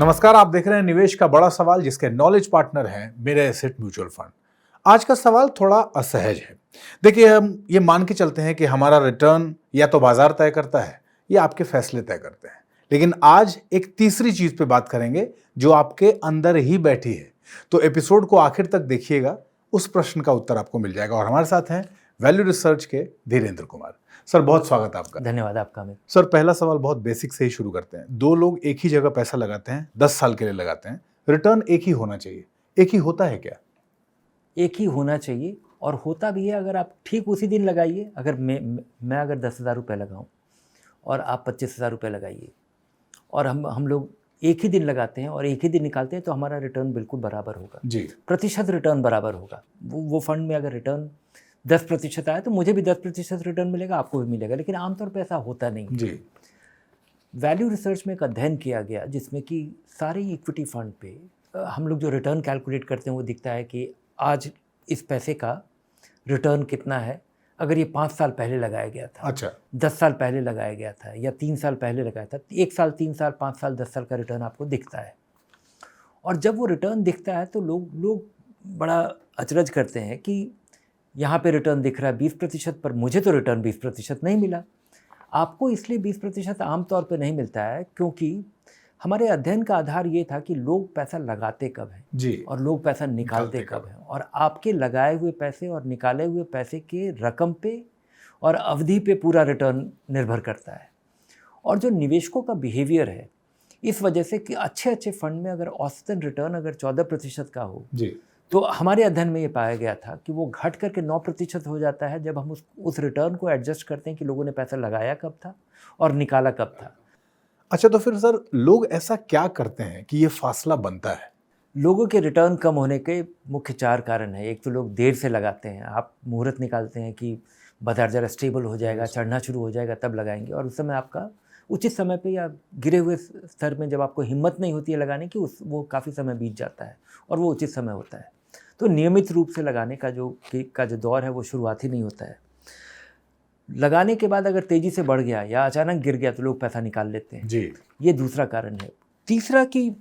नमस्कार, आप देख रहे हैं निवेश का बड़ा सवाल, जिसके नॉलेज पार्टनर हैं मेरे एसेट म्यूचुअल फंड। आज का सवाल थोड़ा असहज है। देखिए, हम ये मान के चलते हैं कि हमारा रिटर्न या तो बाजार तय करता है या आपके फैसले तय करते हैं, लेकिन आज एक तीसरी चीज पे बात करेंगे जो आपके अंदर ही बैठी है। तो एपिसोड को आखिर तक देखिएगा, उस प्रश्न का उत्तर आपको मिल जाएगा। और हमारे साथ हैं वैल्यू रिसर्च के धीरेन्द्र कुमार। सर, बहुत स्वागत है आपका। धन्यवाद आपका अमित। सर, पहला सवाल बहुत बेसिक से ही शुरू करते हैं। दो लोग एक ही जगह पैसा लगाते हैं, 10 साल के लिए लगाते हैं, रिटर्न एक ही होना चाहिए, एक ही होता है क्या? एक ही होना चाहिए और होता भी है अगर आप ठीक उसी दिन लगाइए। अगर मैं अगर 10,000 रुपये लगाऊँ और आप 25,000 रुपये लगाइए और हम लोग एक ही दिन लगाते हैं और एक ही दिन निकालते हैं, तो हमारा रिटर्न बिल्कुल बराबर होगा जी। प्रतिशत रिटर्न बराबर होगा। वो फंड में अगर रिटर्न 10% आए तो मुझे भी 10% रिटर्न मिलेगा, आपको भी मिलेगा, लेकिन आमतौर पर ऐसा होता नहीं जी। वैल्यू रिसर्च में एक अध्ययन किया गया जिसमें कि सारे इक्विटी फंड पे हम लोग जो रिटर्न कैलकुलेट करते हैं वो दिखता है कि आज इस पैसे का रिटर्न कितना है। अगर ये 5 साल पहले लगाया गया था, अच्छा, 10 साल पहले लगाया गया था या 3 साल पहले लगाया था, 1 साल, 3 साल, 5 साल, 10 साल का रिटर्न आपको दिखता है। और जब वो रिटर्न दिखता है तो लोग बड़ा अचरज करते हैं कि यहाँ पे रिटर्न दिख रहा है 20%, पर मुझे तो रिटर्न 20% नहीं मिला। आपको इसलिए 20% आमतौर पे नहीं मिलता है क्योंकि हमारे अध्ययन का आधार ये था कि लोग पैसा लगाते कब हैं जी, और लोग पैसा निकालते कब हैं, और आपके लगाए हुए पैसे और निकाले हुए पैसे के रकम पे और अवधि पे पूरा रिटर्न निर्भर करता है। और जो निवेशकों का बिहेवियर है, इस वजह से कि अच्छे अच्छे फंड में अगर औसतन रिटर्न अगर 14% का हो, जी, तो हमारे अध्ययन में ये पाया गया था कि वो घट करके 9% हो जाता है जब हम उस रिटर्न को एडजस्ट करते हैं कि लोगों ने पैसा लगाया कब था और निकाला कब था। अच्छा, तो फिर सर, लोग ऐसा क्या करते हैं कि ये फासला बनता है? लोगों के रिटर्न कम होने के मुख्य 4 कारण हैं। एक तो लोग देर से लगाते हैं। आप मुहूर्त निकालते हैं कि बाजार ज़रा स्टेबल हो जाएगा, चढ़ना शुरू हो जाएगा, तब लगाएंगे, और उस समय आपका उचित समय पे या गिरे हुए स्तर में जब आपको हिम्मत नहीं होती है लगाने की, वो काफ़ी समय बीत जाता है और वो उचित समय होता है। तो नियमित रूप से लगाने का जो दौर है वो शुरुआत ही नहीं होता है। लगाने के बाद अगर तेज़ी से बढ़ गया या अचानक गिर गया तो लोग पैसा निकाल लेते हैं। जी, ये दूसरा कारण है। तीसरा कि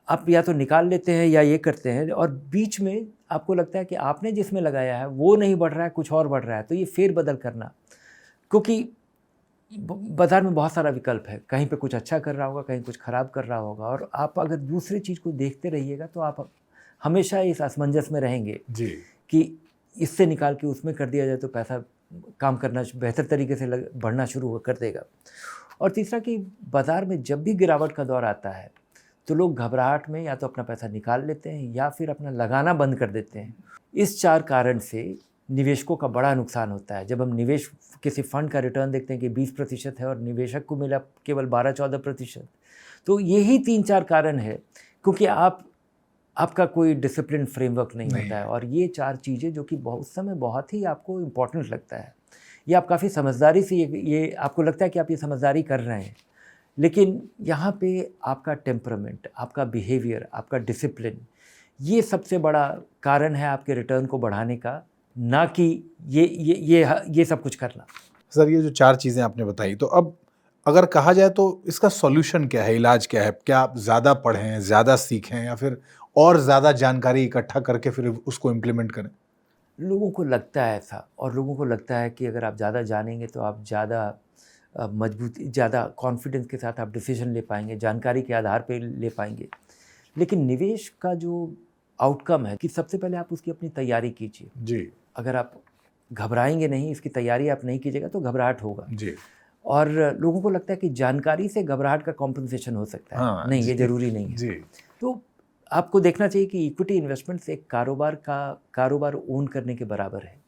आप या तो निकाल लेते हैं या ये करते हैं और बीच में आपको लगता है कि आपने जिसमें लगाया है वो नहीं बढ़ रहा है, कुछ और बढ़ रहा है, तो ये फेरबदल करना, क्योंकि बाज़ार में बहुत सारा विकल्प है, कहीं पे कुछ अच्छा कर रहा होगा, कहीं कुछ ख़राब कर रहा होगा, और आप अगर दूसरी चीज़ को देखते रहिएगा तो आप हमेशा इस असमंजस में रहेंगे जी, कि इससे निकाल के उसमें कर दिया जाए तो पैसा काम करना बेहतर तरीके से बढ़ना शुरू कर देगा। और तीसरा कि बाज़ार में जब भी गिरावट का दौर आता है तो लोग घबराहट में या तो अपना पैसा निकाल लेते हैं या फिर अपना लगाना बंद कर देते हैं। इस 4 कारण से निवेशकों का बड़ा नुकसान होता है। जब हम निवेश किसी फंड का रिटर्न देखते हैं कि 20% है और निवेशक को मिला केवल 12-14%, तो यही 3-4 कारण है, क्योंकि आपका कोई डिसिप्लिन फ्रेमवर्क नहीं होता है। और ये 4 चीज़ें जो कि उस समय बहुत ही आपको इम्पोर्टेंट लगता है, ये आप काफ़ी समझदारी से ये आपको लगता है कि आप ये समझदारी कर रहे हैं, लेकिन यहाँ पे आपका टेम्परामेंट, आपका बिहेवियर, आपका डिसिप्लिन, ये सबसे बड़ा कारण है आपके रिटर्न को बढ़ाने का, ना कि ये सब कुछ करना। सर, ये जो 4 चीज़ें आपने बताई, तो अब अगर कहा जाए तो इसका सॉल्यूशन क्या है, इलाज क्या है? क्या आप ज़्यादा पढ़ें, ज़्यादा सीखें, या फिर और ज़्यादा जानकारी इकट्ठा करके फिर उसको इम्प्लीमेंट करें? लोगों को लगता है ऐसा, और लोगों को लगता है कि अगर आप ज़्यादा जानेंगे तो आप ज़्यादा मजबूती, ज़्यादा कॉन्फिडेंस के साथ आप डिसीजन ले पाएंगे, जानकारी के आधार पे ले पाएंगे। लेकिन निवेश का जो आउटकम है कि सबसे पहले आप उसकी अपनी तैयारी कीजिए। जी, अगर आप घबराएंगे नहीं, इसकी तैयारी आप नहीं कीजिएगा तो घबराहट होगा। जी, और लोगों को लगता है कि जानकारी से घबराहट का कॉम्पनसेशन हो सकता है। हाँ, नहीं, जी, ये ज़रूरी नहीं है। जी, तो आपको देखना चाहिए कि इक्विटी इन्वेस्टमेंट्स एक कारोबार ओन करने के बराबर है,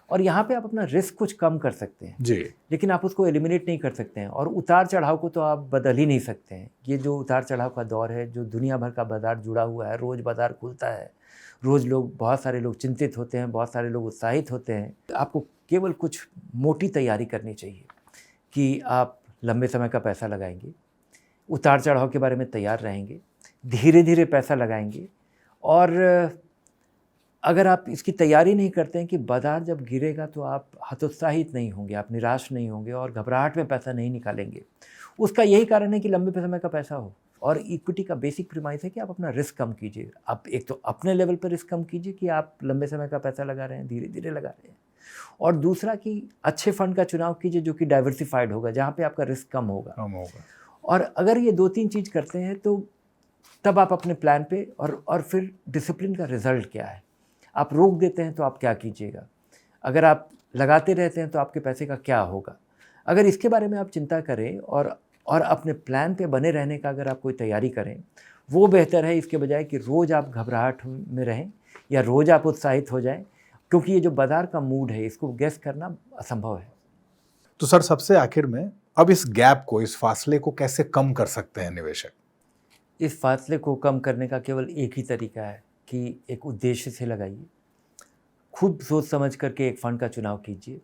और यहाँ पे आप अपना रिस्क कुछ कम कर सकते हैं, जी, लेकिन आप उसको एलिमिनेट नहीं कर सकते हैं। और उतार चढ़ाव को तो आप बदल ही नहीं सकते हैं। ये जो उतार चढ़ाव का दौर है, जो दुनिया भर का बाज़ार जुड़ा हुआ है, रोज़ बाज़ार खुलता है, रोज़ बहुत सारे लोग चिंतित होते हैं, बहुत सारे लोग उत्साहित होते हैं। आपको केवल कुछ मोटी तैयारी करनी चाहिए कि आप लंबे समय का पैसा लगाएंगे, उतार चढ़ाव के बारे में तैयार रहेंगे, धीरे धीरे पैसा लगाएंगे, और अगर आप इसकी तैयारी नहीं करते हैं कि बाज़ार जब गिरेगा तो आप हतोत्साहित नहीं होंगे, आप निराश नहीं होंगे और घबराहट में पैसा नहीं निकालेंगे। उसका यही कारण है कि लंबे समय का पैसा हो और इक्विटी का बेसिक प्रीमाइस है कि आप अपना रिस्क कम कीजिए। आप एक तो अपने लेवल पर रिस्क कम कीजिए कि आप लंबे समय का पैसा लगा रहे हैं, धीरे धीरे लगा रहे हैं, और दूसरा कि अच्छे फंड का चुनाव कीजिए जो कि डाइवर्सिफाइड होगा, जहाँ पे आपका रिस्क कम होगा। और अगर ये 2-3 चीज़ करते हैं तो तब आप अपने प्लान पे और फिर डिसिप्लिन का रिजल्ट क्या है, आप रोक देते हैं तो आप क्या कीजिएगा, अगर आप लगाते रहते हैं तो आपके पैसे का क्या होगा। अगर इसके बारे में आप चिंता करें और अपने प्लान पे बने रहने का अगर आप कोई तैयारी करें, वो बेहतर है इसके बजाय कि रोज़ आप घबराहट में रहें या रोज़ आप उत्साहित हो जाएं, क्योंकि ये जो बाज़ार का मूड है इसको गेस करना असंभव है। तो सर, सबसे आखिर में अब इस गैप को, इस फासले को कैसे कम कर सकते हैं निवेशक? इस फासले को कम करने का केवल एक ही तरीका है कि एक उद्देश्य से लगाइए, खूब सोच समझ करके एक फ़ंड का चुनाव कीजिए,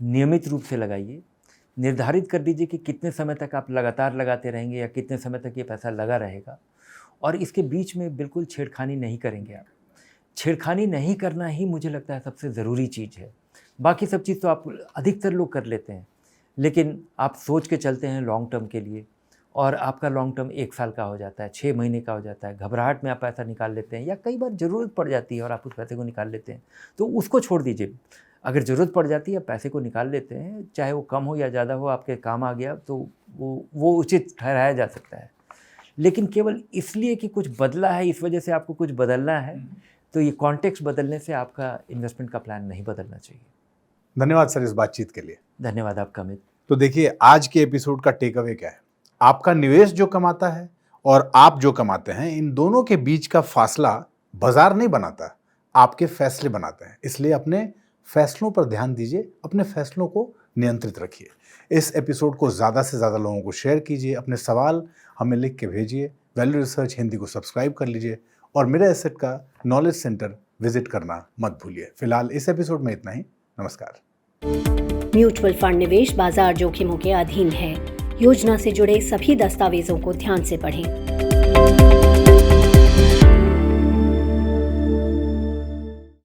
नियमित रूप से लगाइए, निर्धारित कर दीजिए कि कितने समय तक आप लगातार लगाते रहेंगे या कितने समय तक ये पैसा लगा रहेगा, और इसके बीच में बिल्कुल छेड़खानी नहीं करेंगे आप। छेड़खानी नहीं करना ही मुझे लगता है सबसे ज़रूरी चीज़ है। बाकी सब चीज़ तो आप अधिकतर लोग कर लेते हैं, लेकिन आप सोच के चलते हैं लॉन्ग टर्म के लिए, और आपका लॉन्ग टर्म 1 साल का हो जाता है, 6 महीने का हो जाता है। घबराहट में आप पैसा निकाल लेते हैं या कई बार ज़रूरत पड़ जाती है और आप उस पैसे को निकाल लेते हैं, तो उसको छोड़ दीजिए। अगर ज़रूरत पड़ जाती है, पैसे को निकाल लेते हैं, चाहे वो कम हो या ज़्यादा हो, आपके काम आ गया तो वो उचित ठहराया जा सकता है। लेकिन केवल इसलिए कि कुछ बदला है, इस वजह से आपको कुछ बदलना है, तो ये कॉन्टेक्स्ट बदलने से आपका इन्वेस्टमेंट का प्लान नहीं बदलना चाहिए। धन्यवाद सर इस बातचीत के लिए। धन्यवाद आपका अमित। तो देखिए, आज के एपिसोड का टेक अवे क्या है? आपका निवेश जो कमाता है और आप जो कमाते हैं, इन दोनों के बीच का फासला बाजार नहीं बनाता, आपके फैसले बनाते हैं। इसलिए अपने फैसलों पर ध्यान दीजिए, अपने फैसलों को नियंत्रित रखिए। इस एपिसोड को ज़्यादा से ज़्यादा लोगों को शेयर कीजिए, अपने सवाल हमें लिख के भेजिए। वैल्यू रिसर्च हिंदी को सब्सक्राइब कर लीजिए और मेरा एसेट का नॉलेज सेंटर विजिट करना मत भूलिए। फिलहाल इस एपिसोड में इतना ही। नमस्कार। म्यूचुअल फंड निवेश बाजार जोखिमों के अधीन है। योजना से जुड़े सभी दस्तावेजों को ध्यान से पढ़ें।